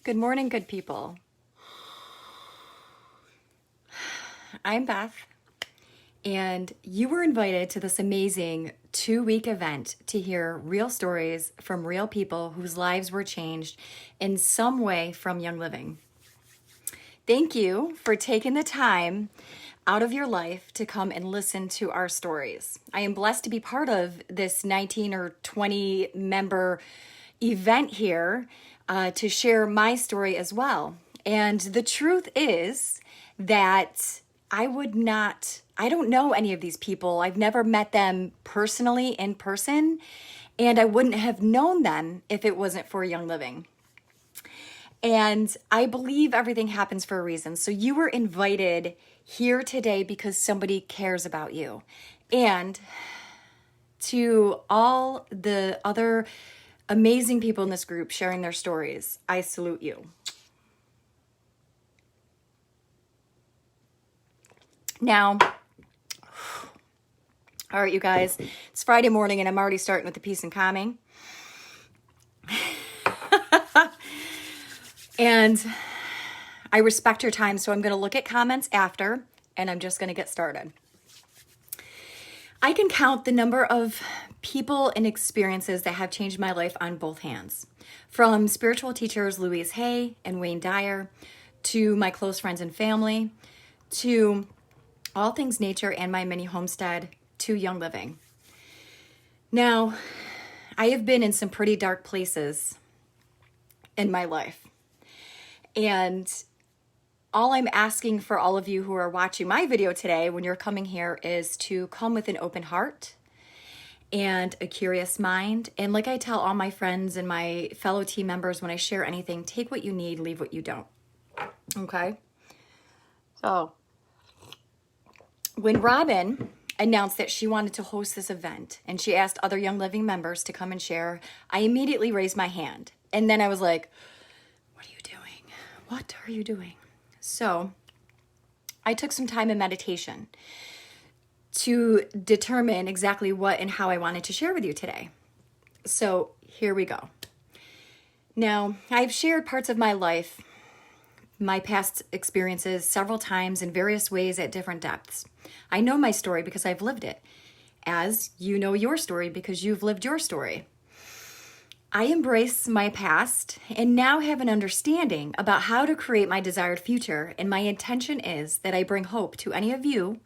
Good morning, good people. I'm Beth, and you were invited to this amazing 2-week event to hear real stories from real people whose lives were changed in some way from Young Living. Thank you for taking the time out of your life to come and listen to our stories. I am blessed to be part of this 19 or 20 member event here to share my story as well. And the truth is that I don't know any of these people. I've never met them personally in person, and I wouldn't have known them if it wasn't for Young Living. And I believe everything happens for a reason. So you were invited here today because somebody cares about you. And to all the other amazing people in this group sharing their stories, I salute you. Now, all right, you guys, it's Friday morning and I'm already starting with the peace and calming. And I respect your time, so I'm going to look at comments after, and I'm just going to get started. I can count the number of people and experiences that have changed my life on both hands. From spiritual teachers Louise Hay and Wayne Dyer, to my close friends and family, to all things nature and my mini homestead, to Young Living. Now, I have been in some pretty dark places in my life. And all I'm asking for all of you who are watching my video today, when you're coming here, is to come with an open heart and a curious mind. And like I tell all my friends and my fellow team members when I share anything, take what you need, leave what you don't. Okay? So, when Robin announced that she wanted to host this event and she asked other Young Living members to come and share, I immediately raised my hand. And then I was like, what are you doing? What are you doing? So I took some time in meditation to determine exactly what and how I wanted to share with you today. So here we go. Now, I've shared parts of my life, my past experiences several times in various ways at different depths. I know my story because I've lived it, as you know your story because you've lived your story. I embrace my past and now have an understanding about how to create my desired future, and my intention is that I bring hope to any of you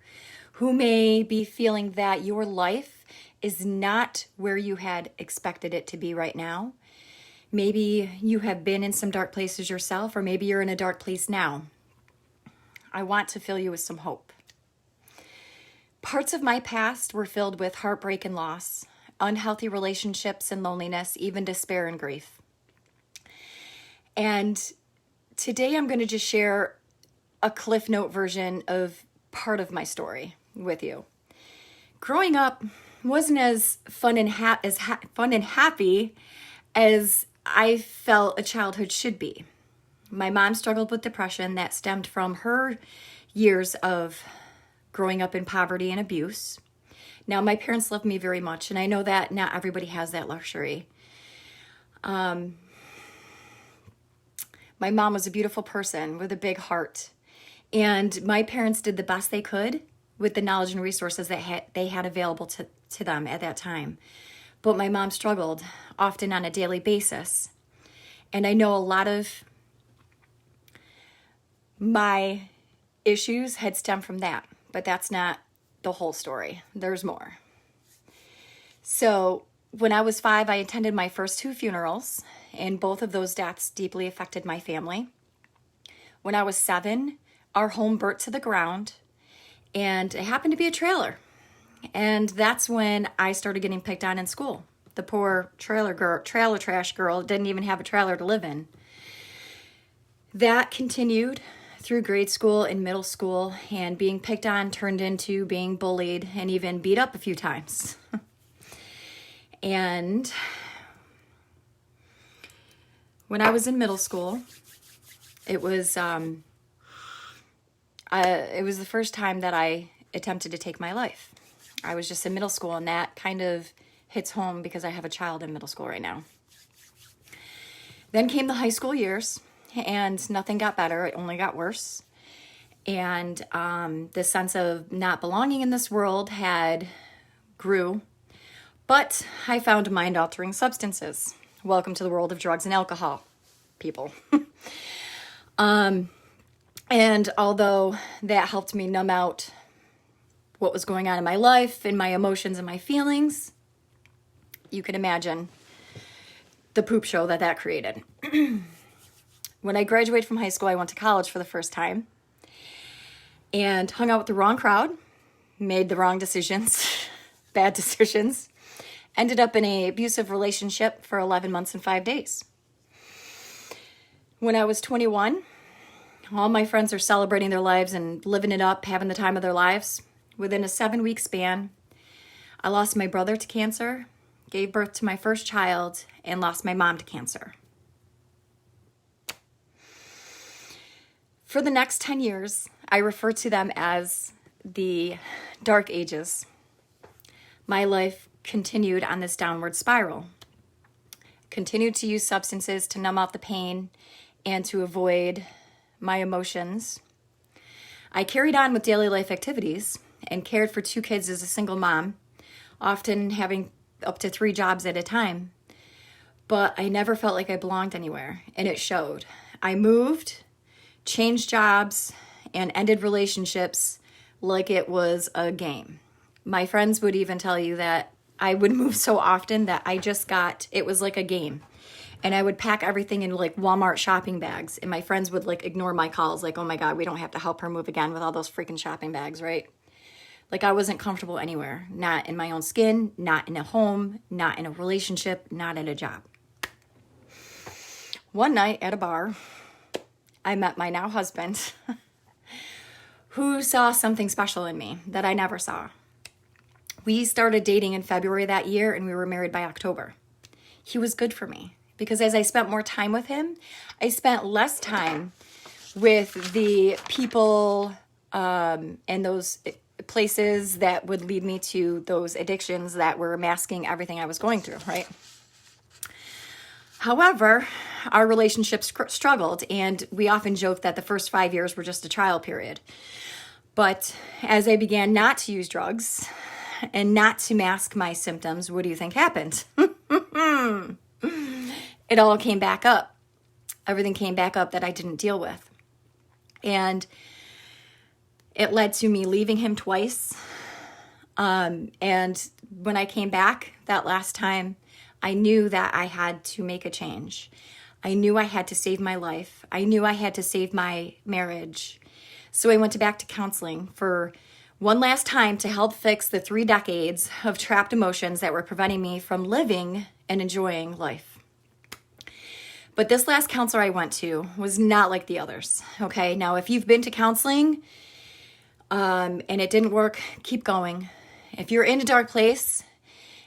who may be feeling that your life is not where you had expected it to be right now. Maybe you have been in some dark places yourself, or maybe you're in a dark place now. I want to fill you with some hope. Parts of my past were filled with heartbreak and loss, unhealthy relationships and loneliness, even despair and grief. And today I'm going to just share a Cliff Note version of part of my story with you. Growing up wasn't as fun and happy as I felt a childhood should be. My mom struggled with depression that stemmed from her years of growing up in poverty and abuse. Now, my parents loved me very much, and I know that not everybody has that luxury. My mom was a beautiful person with a big heart, and my parents did the best they could with the knowledge and resources that they had available to them at that time. But my mom struggled often on a daily basis, and I know a lot of my issues had stemmed from that, but that's not the whole story. There's more. So when I was 5, I attended my first 2 funerals, and both of those deaths deeply affected my family. When I was 7, our home burnt to the ground, and it happened to be a trailer. And that's when I started getting picked on in school. The poor trailer trash girl didn't even have a trailer to live in. That continued through grade school and middle school, and being picked on turned into being bullied and even beat up a few times. And when I was in middle school, it was the first time that I attempted to take my life. I was just in middle school, and that kind of hits home because I have a child in middle school right now. Then came the high school years, and nothing got better. It only got worse. And the sense of not belonging in this world had grew. But I found mind-altering substances. Welcome to the world of drugs and alcohol, people. And although that helped me numb out what was going on in my life and my emotions and my feelings, you can imagine the poop show that created. When I graduated from high school, I went to college for the first time and hung out with the wrong crowd, made the wrong decisions, bad decisions, ended up in an abusive relationship for 11 months and 5 days. When I was 21, all my friends are celebrating their lives and living it up, having the time of their lives. Within a 7-week span, I lost my brother to cancer, gave birth to my first child, and lost my mom to cancer. For the next 10 years, I refer to them as the dark ages. My life continued on this downward spiral. Continued to use substances to numb out the pain and to avoid my emotions. I carried on with daily life activities and cared for 2 kids as a single mom, often having up to 3 jobs at a time. But I never felt like I belonged anywhere, and it showed. I moved, changed jobs, and ended relationships like it was a game. My friends would even tell you that I would move so often that it was like a game. And I would pack everything in like Walmart shopping bags. And my friends would like ignore my calls. Like, oh my God, we don't have to help her move again with all those freaking shopping bags, right? Like I wasn't comfortable anywhere. Not in my own skin, not in a home, not in a relationship, not at a job. One night at a bar, I met my now husband who saw something special in me that I never saw. We started dating in February that year and we were married by October. He was good for me because as I spent more time with him, I spent less time with the people and those places that would lead me to those addictions that were masking everything I was going through, right? However, our relationship struggled, and we often joke that the first 5 years were just a trial period. But as I began not to use drugs and not to mask my symptoms, what do you think happened? It all came back up. Everything came back up that I didn't deal with. And it led to me leaving him twice. And when I came back that last time, I knew that I had to make a change. I knew I had to save my life. I knew I had to save my marriage. So I went back to counseling for one last time to help fix the 3 decades of trapped emotions that were preventing me from living and enjoying life. But this last counselor I went to was not like the others, okay? Now, if you've been to counseling and it didn't work, keep going. If you're in a dark place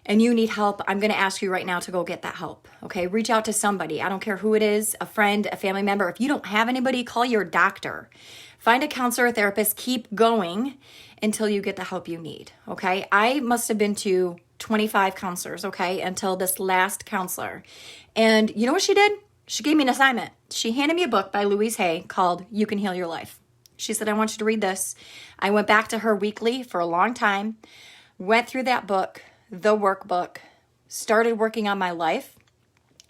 and you need help, I'm going to ask you right now to go get that help, okay? Reach out to somebody. I don't care who it is, a friend, a family member. If you don't have anybody, call your doctor. Find a counselor or therapist. Keep going until you get the help you need, okay? I must have been to 25 counselors, okay, until this last counselor. And you know what she did? She gave me an assignment. She handed me a book by Louise Hay called You Can Heal Your Life. She said, I want you to read this. I went back to her weekly for a long time, went through that book, the workbook, started working on my life.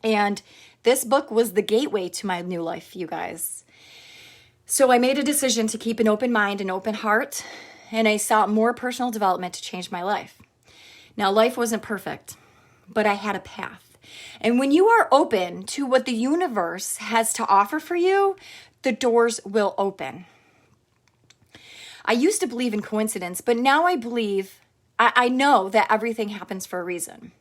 And this book was the gateway to my new life, you guys. So I made a decision to keep an open mind and open heart, and I sought more personal development to change my life. Now, life wasn't perfect, but I had a path. And when you are open to what the universe has to offer for you, the doors will open. I used to believe in coincidence, but now I believe, I know that everything happens for a reason.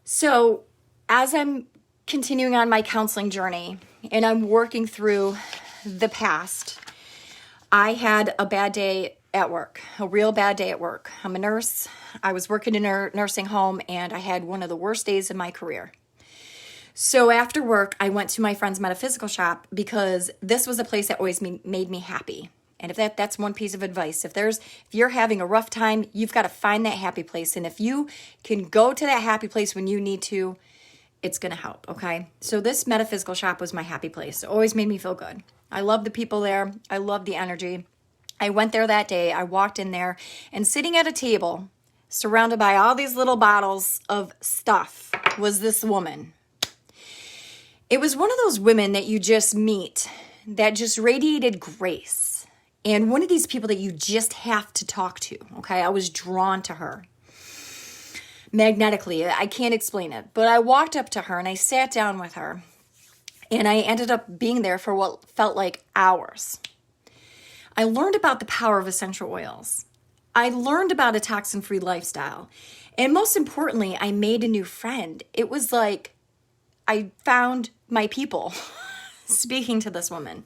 So as I'm continuing on my counseling journey and I'm working through the past, I had a bad day at work, a real bad day at work. I'm a nurse. I was working in a nursing home and I had one of the worst days of my career. So after work, I went to my friend's metaphysical shop because this was a place that always made me happy. And if that's one piece of advice, if you're having a rough time, you've got to find that happy place. And if you can go to that happy place when you need to, it's going to help, okay? So this metaphysical shop was my happy place. It always made me feel good. I love the people there. I love the energy. I went there that day. I walked in there and sitting at a table surrounded by all these little bottles of stuff was this woman. It was one of those women that you just meet that just radiated grace. And one of these people that you just have to talk to, okay? I was drawn to her magnetically. I can't explain it. But I walked up to her and I sat down with her. And I ended up being there for what felt like hours. I learned about the power of essential oils. I learned about a toxin-free lifestyle. And most importantly, I made a new friend. It was like I found my people speaking to this woman.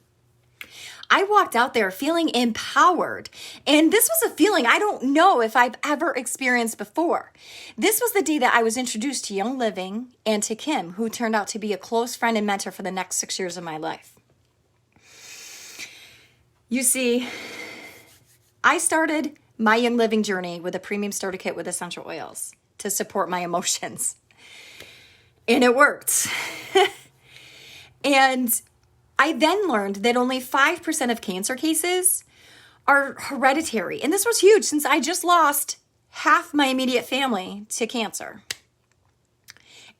I walked out there feeling empowered. And this was a feeling I don't know if I've ever experienced before. This was the day that I was introduced to Young Living and to Kim, who turned out to be a close friend and mentor for the next 6 years of my life. You see, I started my Young Living journey with a premium starter kit with essential oils to support my emotions. And it worked. And I then learned that only 5% of cancer cases are hereditary. And this was huge since I just lost half my immediate family to cancer.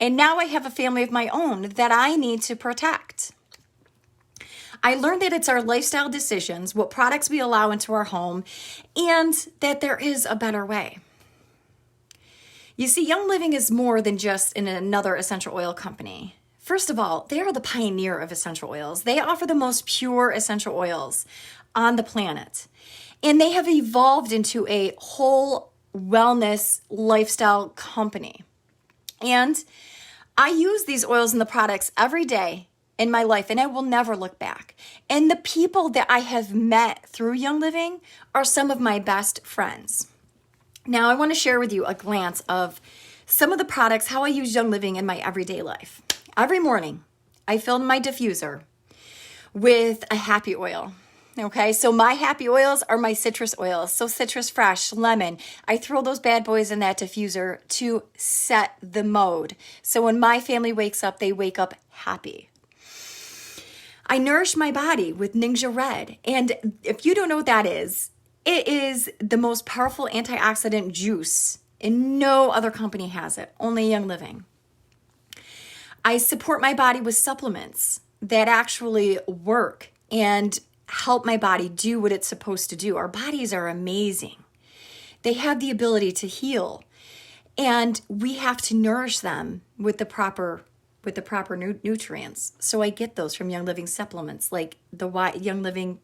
And now I have a family of my own that I need to protect. I learned that it's our lifestyle decisions, what products we allow into our home, and that there is a better way. You see, Young Living is more than just another essential oil company. First of all, they are the pioneer of essential oils. They offer the most pure essential oils on the planet. And they have evolved into a whole wellness lifestyle company. And I use these oils and the products every day in my life, and I will never look back. And the people that I have met through Young Living are some of my best friends. Now, I want to share with you a glance of some of the products, how I use Young Living in my everyday life. Every morning, I fill my diffuser with a happy oil. Okay, so my happy oils are my citrus oils. So citrus fresh, lemon. I throw those bad boys in that diffuser to set the mode. So when my family wakes up, they wake up happy. I nourish my body with Ningxia Red. And if you don't know what that is, it is the most powerful antioxidant juice. And no other company has it, only Young Living. I support my body with supplements that actually work and help my body do what it's supposed to do. Our bodies are amazing. They have the ability to heal, and we have to nourish them with the proper nutrients. So I get those from Young Living supplements, like the Young Living,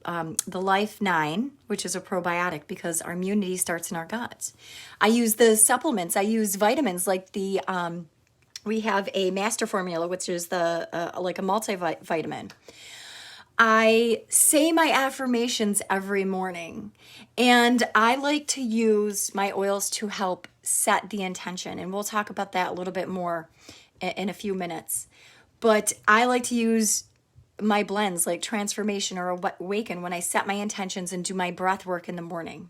the Life 9, which is a probiotic because our immunity starts in our guts. I use the supplements. I use vitamins like the we have a master formula, which is the like a multivitamin. I say my affirmations every morning, and I like to use my oils to help set the intention. And we'll talk about that a little bit more in a few minutes. But I like to use my blends like Transformation or Awaken when I set my intentions and do my breath work in the morning.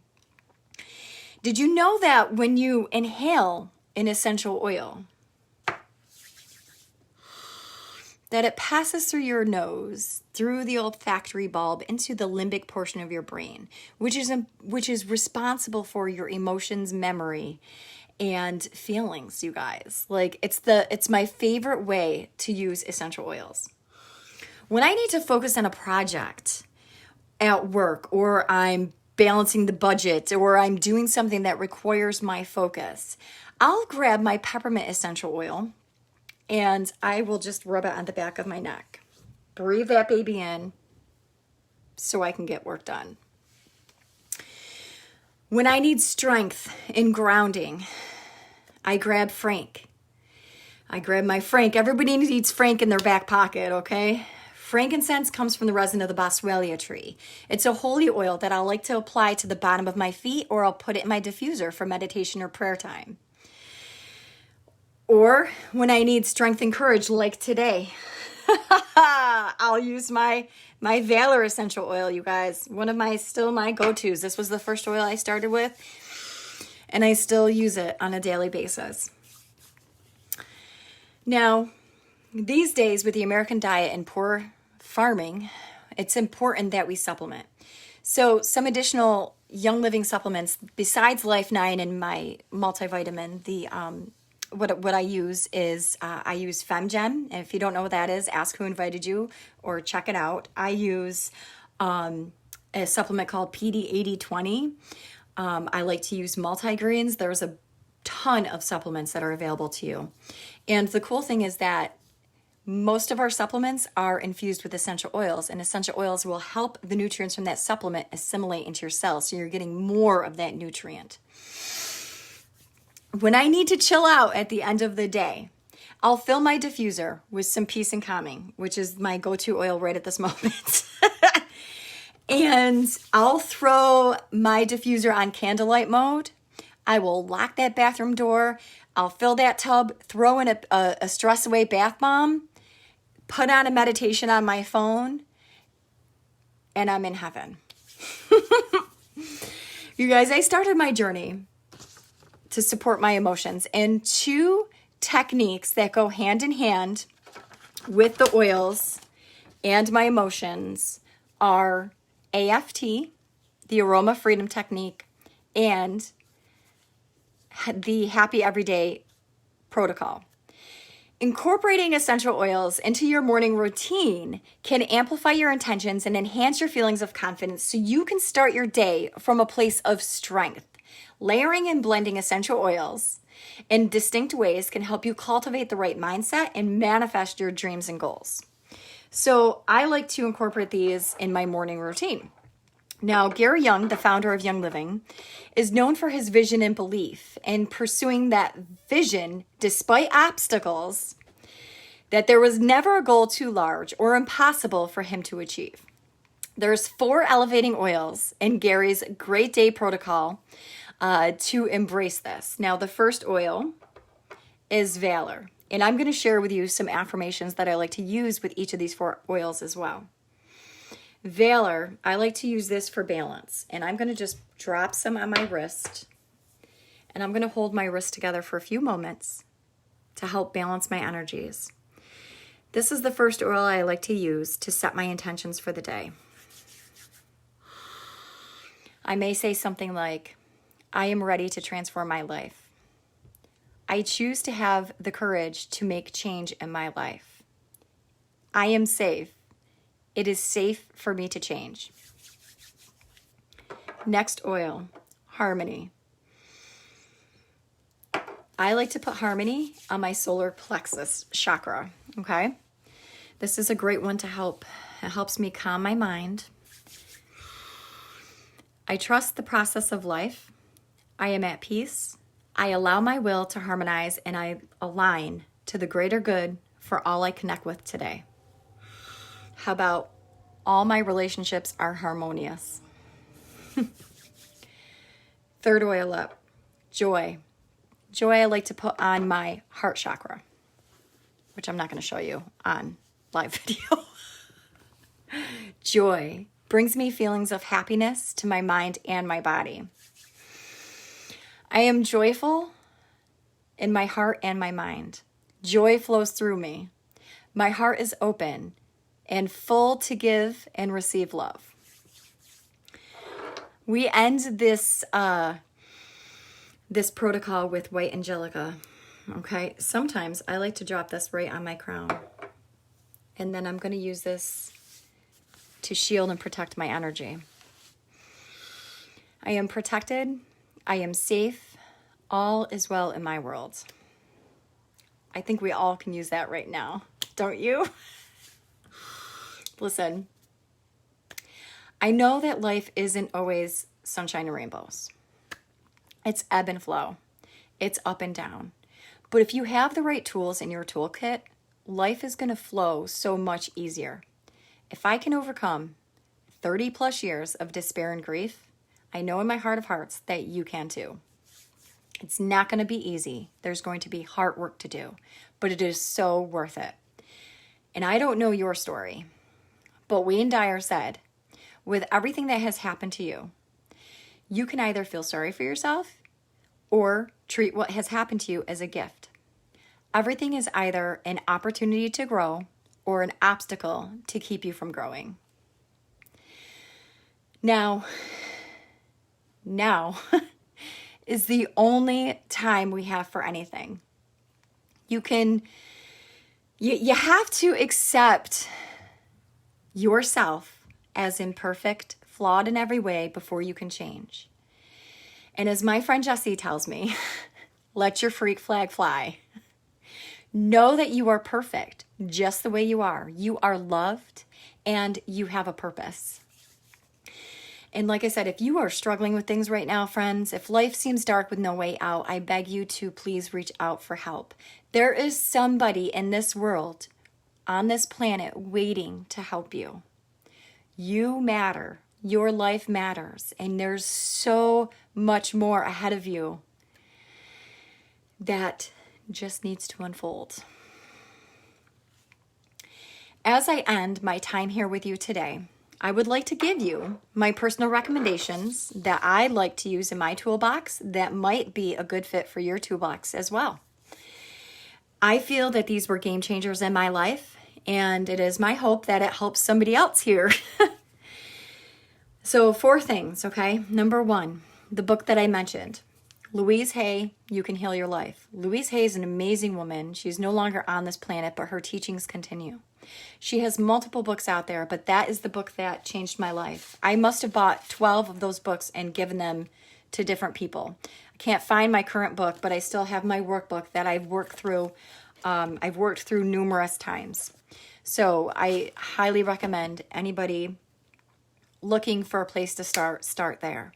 Did you know that when you inhale an essential oil, that it passes through your nose, through the olfactory bulb, into the limbic portion of your brain, which is responsible for your emotions, memory, and feelings, you guys. Like it's my favorite way to use essential oils. When I need to focus on a project at work, or I'm balancing the budget, or I'm doing something that requires my focus, I'll grab my peppermint essential oil and I will just rub it on the back of my neck. Breathe that baby in so I can get work done. When I need strength and grounding, I grab Frank. I grab my Frank. Everybody needs Frank in their back pocket, okay? Frankincense comes from the resin of the boswellia tree. It's a holy oil that I like to apply to the bottom of my feet, or I'll put it in my diffuser for meditation or prayer time. Or when I need strength and courage, like today, I'll use my Valor essential oil, you guys. One of my go-tos. This was the first oil I started with, and I still use it on a daily basis. Now, these days with the American diet and poor farming, it's important that we supplement. So some additional Young Living supplements besides Life 9 and my multivitamin, what I use is I use FemGen. And if you don't know what that is, ask who invited you or check it out. I use a supplement called PD8020. I like to use multigreens. There's a ton of supplements that are available to you. And the cool thing is that most of our supplements are infused with essential oils, and essential oils will help the nutrients from that supplement assimilate into your cells, so you're getting more of that nutrient. When I need to chill out at the end of the day, I'll fill my diffuser with some Peace and Calming, which is my go-to oil right at this moment. And I'll throw my diffuser on candlelight mode. I will lock that bathroom door. I'll fill that tub, throw in a stress away bath bomb, put on a meditation on my phone, and I'm in heaven. You guys, I started my journey to support my emotions, and 2 techniques that go hand in hand with the oils and my emotions are AFT, the Aroma Freedom Technique, and the Happy Everyday Protocol. Incorporating essential oils into your morning routine can amplify your intentions and enhance your feelings of confidence so you can start your day from a place of strength. Layering and blending essential oils in distinct ways can help you cultivate the right mindset and manifest your dreams and goals. So I like to incorporate these in my morning routine. Now, Gary Young, the founder of Young Living, is known for his vision and belief in pursuing that vision despite obstacles, that there was never a goal too large or impossible for him to achieve. There's 4 elevating oils in Gary's Great Day Protocol to embrace this. Now, the first oil is Valor, and I'm going to share with you some affirmations that I like to use with each of these 4 oils as well. Valor, I like to use this for balance, and I'm going to just drop some on my wrist, and I'm going to hold my wrist together for a few moments to help balance my energies. This is the first oil I like to use to set my intentions for the day. I may say something like, I am ready to transform my life. I choose to have the courage to make change in my life. I am safe. It is safe for me to change. Next oil, Harmony. I like to put Harmony on my solar plexus chakra, okay? This is a great one to help. It helps me calm my mind. I trust the process of life. I am at peace. I allow my will to harmonize, and I align to the greater good for all I connect with today. How about all my relationships are harmonious? Third oil up, Joy. Joy I like to put on my heart chakra, which I'm not going to show you on live video. Joy brings me feelings of happiness to my mind and my body. I am joyful in my heart and my mind. Joy flows through me. My heart is open and full to give and receive love. We end this this protocol with White Angelica. Okay, sometimes I like to drop this right on my crown, and then I'm going to use this to shield and protect my energy. I am protected. I am safe. All is well in my world. I think we all can use that right now, don't you? Listen, I know that life isn't always sunshine and rainbows. It's ebb and flow. It's up and down. But if you have the right tools in your toolkit, life is going to flow so much easier. If I can overcome 30 plus years of despair and grief, I know in my heart of hearts that you can too. It's not going to be easy. There's going to be hard work to do, but it is so worth it. And I don't know your story, but Wayne Dyer said, with everything that has happened to you, you can either feel sorry for yourself or treat what has happened to you as a gift. Everything is either an opportunity to grow or an obstacle to keep you from growing. Now is the only time we have for anything. You have to accept yourself as imperfect, flawed in every way before you can change. And as my friend Jessie tells me, let your freak flag fly. Know that you are perfect just the way you are. You are loved and you have a purpose. And like I said, if you are struggling with things right now, friends, if life seems dark with no way out, I beg you to please reach out for help. There is somebody in this world, on this planet, waiting to help you. You matter. Your life matters. And there's so much more ahead of you that just needs to unfold. As I end my time here with you today, I would like to give you my personal recommendations that I like to use in my toolbox that might be a good fit for your toolbox as well. I feel that these were game changers in my life, and it is my hope that it helps somebody else here. So 4 things, okay? Number 1, the book that I mentioned, Louise Hay, You Can Heal Your Life. Louise Hay is an amazing woman. She's no longer on this planet, but her teachings continue. She has multiple books out there, but that is the book that changed my life. I must have bought 12 of those books and given them to different people. I can't find my current book, but I still have my workbook that I've worked through. I've worked through numerous times. So I highly recommend anybody looking for a place to start there.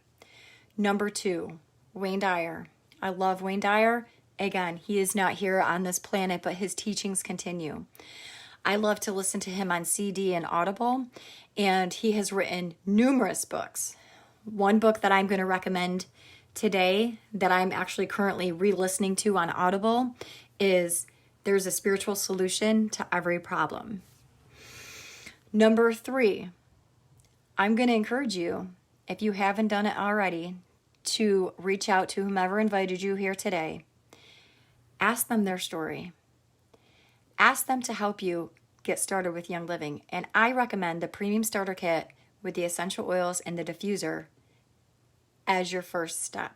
Number 2, Wayne Dyer. I love Wayne Dyer. Again, he is not here on this planet, but his teachings continue. I love to listen to him on CD and Audible, and he has written numerous books. One book that I'm going to recommend today that I'm actually currently re-listening to on Audible is There's a Spiritual Solution to Every Problem. Number 3, I'm going to encourage you, if you haven't done it already, to reach out to whomever invited you here today. Ask them their story. Ask them to help you get started with Young Living. And I recommend the Premium Starter Kit with the essential oils and the diffuser as your first step.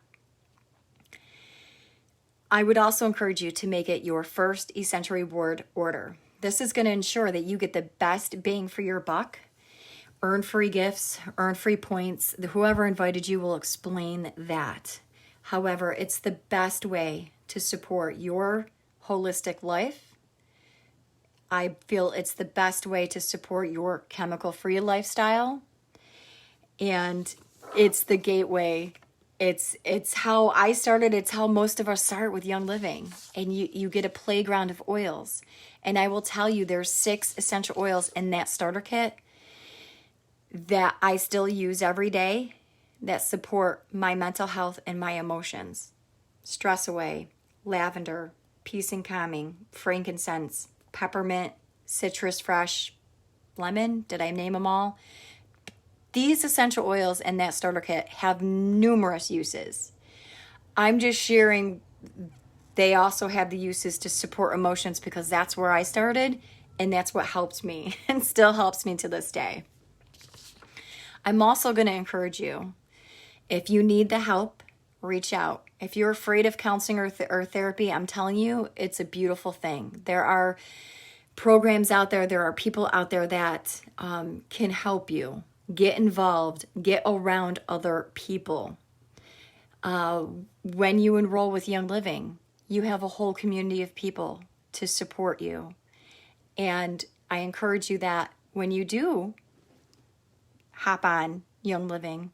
I would also encourage you to make it your first Essential Reward order. This is going to ensure that you get the best bang for your buck. Earn free gifts, earn free points. Whoever invited you will explain that. However, it's the best way to support your holistic life. I feel it's the best way to support your chemical-free lifestyle. And it's the gateway. It's how I started. It's how most of us start with Young Living. And you get a playground of oils. And I will tell you, there's 6 essential oils in that starter kit that I still use every day that support my mental health and my emotions. Stress away, lavender, peace and calming, frankincense, peppermint, citrus fresh, lemon. Did I name them all? These essential oils in that starter kit have numerous uses. I'm just sharing they also have the uses to support emotions because that's where I started and that's what helped me and still helps me to this day. I'm also going to encourage you, if you need the help, reach out. If you're afraid of counseling or therapy, I'm telling you, it's a beautiful thing. There are programs out there, there are people out there that can help you. Get involved, get around other people. When you enroll with Young Living, you have a whole community of people to support you. And I encourage you that when you do hop on Young Living,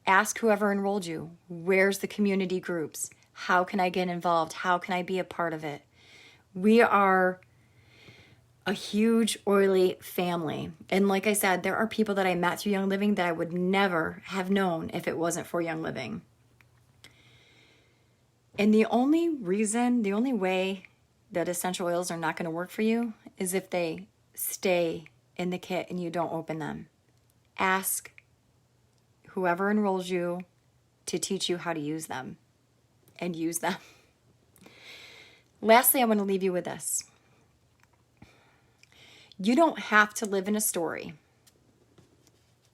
ask whoever enrolled you, where's the community groups? How can I get involved? How can I be a part of it? We are a huge, oily family. And like I said, there are people that I met through Young Living that I would never have known if it wasn't for Young Living. And the only way that essential oils are not going to work for you is if they stay in the kit and you don't open them. Ask whoever enrolls you to teach you how to use them and use them. Lastly, I want to leave you with this. You don't have to live in a story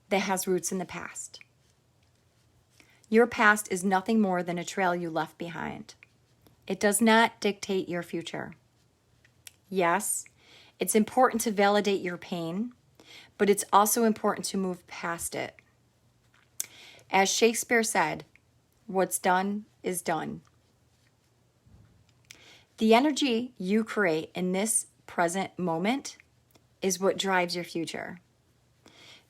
that has roots in the past. Your past is nothing more than a trail you left behind. It does not dictate your future. Yes, it's important to validate your pain, but it's also important to move past it. As Shakespeare said, what's done is done. The energy you create in this present moment is what drives your future.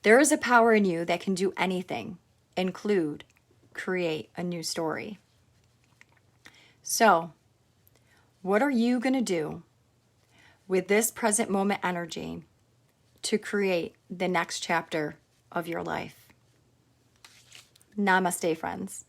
There is a power in you that can do anything, include create a new story. So, what are you going to do with this present moment energy to create the next chapter of your life? Namaste, friends.